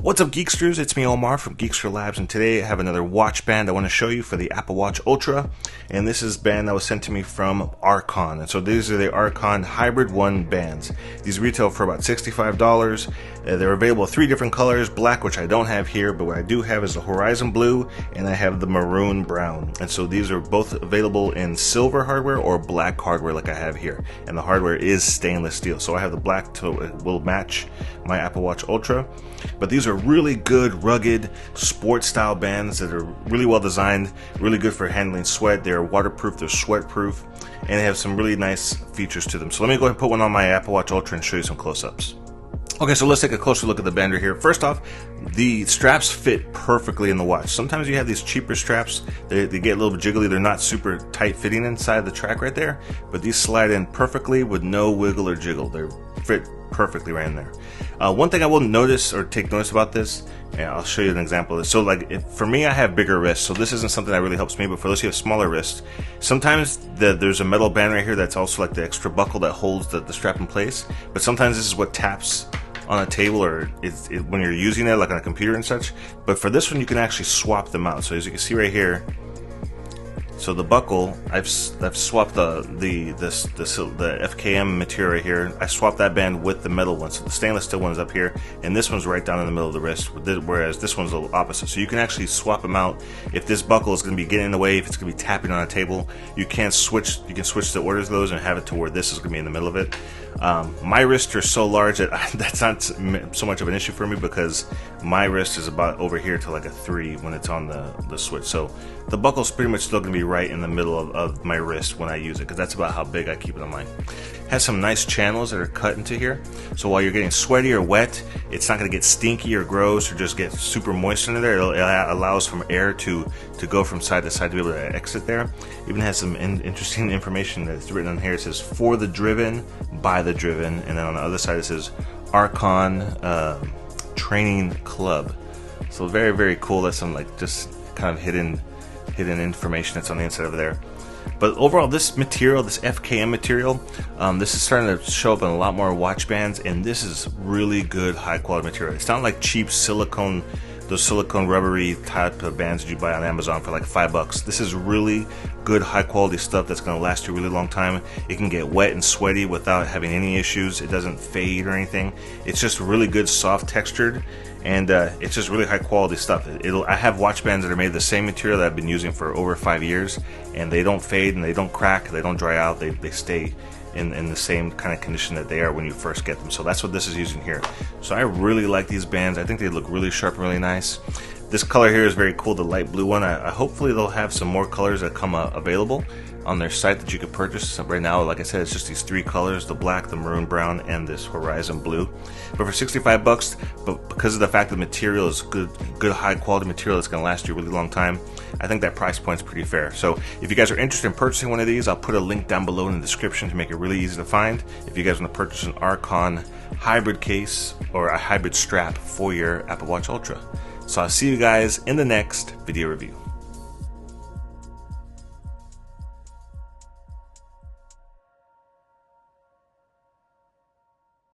What's up, Geeksters? It's me, Omar from Geekster Labs, and today I have another watch band I want to show you for the Apple Watch Ultra. And this is a band that was sent to me from Arcon. And so these are the Arcon Hybrid 1 bands. These retail for about $65. They're available in 3 different colors: black, which I don't have here, but what I do have is the Horizon Blue, and I have the Maroon Brown. And so these are both available in silver hardware or black hardware like I have here. And the hardware is stainless steel. So I have the black, so it will match my Apple Watch Ultra. But these are really good, rugged, sport style bands that are really well designed, really good for handling sweat. They're waterproof, they're sweat proof, and they have some really nice features to them. So let me go ahead and put one on my Apple Watch Ultra and show you some close-ups. Okay, so let's take a closer look at the band right here. First off, the straps fit perfectly in the watch. Sometimes you have these cheaper straps, they get a little bit jiggly. They're not super tight fitting inside the track right there, but these slide in perfectly with no wiggle or jiggle. They fit perfectly right in there. One thing I will notice or take notice about this, and I'll show you an example of this. So like, for me, I have bigger wrists, so this isn't something that really helps me, but for those who have smaller wrists, sometimes there's a metal band right here that's also like the extra buckle that holds the strap in place, but sometimes this is what taps on a table or when you're using it like on a computer and such. But for this one, you can actually swap them out. So as you can see right here, so the buckle, I've swapped the FKM material right here. I swapped that band with the metal one. So the stainless steel one is up here, and this one's right down in the middle of the wrist, whereas this one's the opposite. So you can actually swap them out. If this buckle is going to be getting in the way, if it's going to be tapping on a table, you can switch the orders of those and have it to where this is going to be in the middle of it. My wrists are so large that that's not so much of an issue for me, because my wrist is about over here to like a 3 when it's on the switch. So the buckle's pretty much still going to be right in the middle of my wrist when I use it, because that's about how big I keep it on mine. Has some nice channels that are cut into here, so while you're getting sweaty or wet, it's not going to get stinky or gross or just get super moist into there. It allows from air to go from side to side to be able to exit there. Even has some interesting information that's written on here. It says, "For the driven, by the driven," and then on the other side it says Arcon Training Club. So very, very cool. That's some like just kind of hidden information that's on the inside of there. But overall, this material, this FKM material, this is starting to show up in a lot more watch bands, and this is really good, high quality material. It's not like cheap silicone, those silicone rubbery type of bands that you buy on Amazon for like $5. This is really good, high quality stuff that's going to last you a really long time. It can get wet and sweaty without having any issues. It doesn't fade or anything. It's just really good, soft textured, and it's just really high quality stuff. I have watch bands that are made of the same material that I've been using for over 5 years, and they don't fade and they don't crack, they don't dry out, they stay in the same kind of condition that they are when you first get them. So that's what this is using here. So I really like these bands. I think they look really sharp and really nice. This color here is very cool, the light blue one. Hopefully they'll have some more colors that come available on their site that you could purchase. So right now, like I said, it's just these 3 colors: the black, the maroon brown, and this horizon blue. But for $65, but because of the fact that the material is good high quality material that's going to last you a really long time, I think that price point is pretty fair. So if you guys are interested in purchasing one of these, I'll put a link down below in the description to make it really easy to find. If you guys want to purchase an Arcon hybrid case or a hybrid strap for your Apple Watch Ultra. So I'll see you guys in the next video review.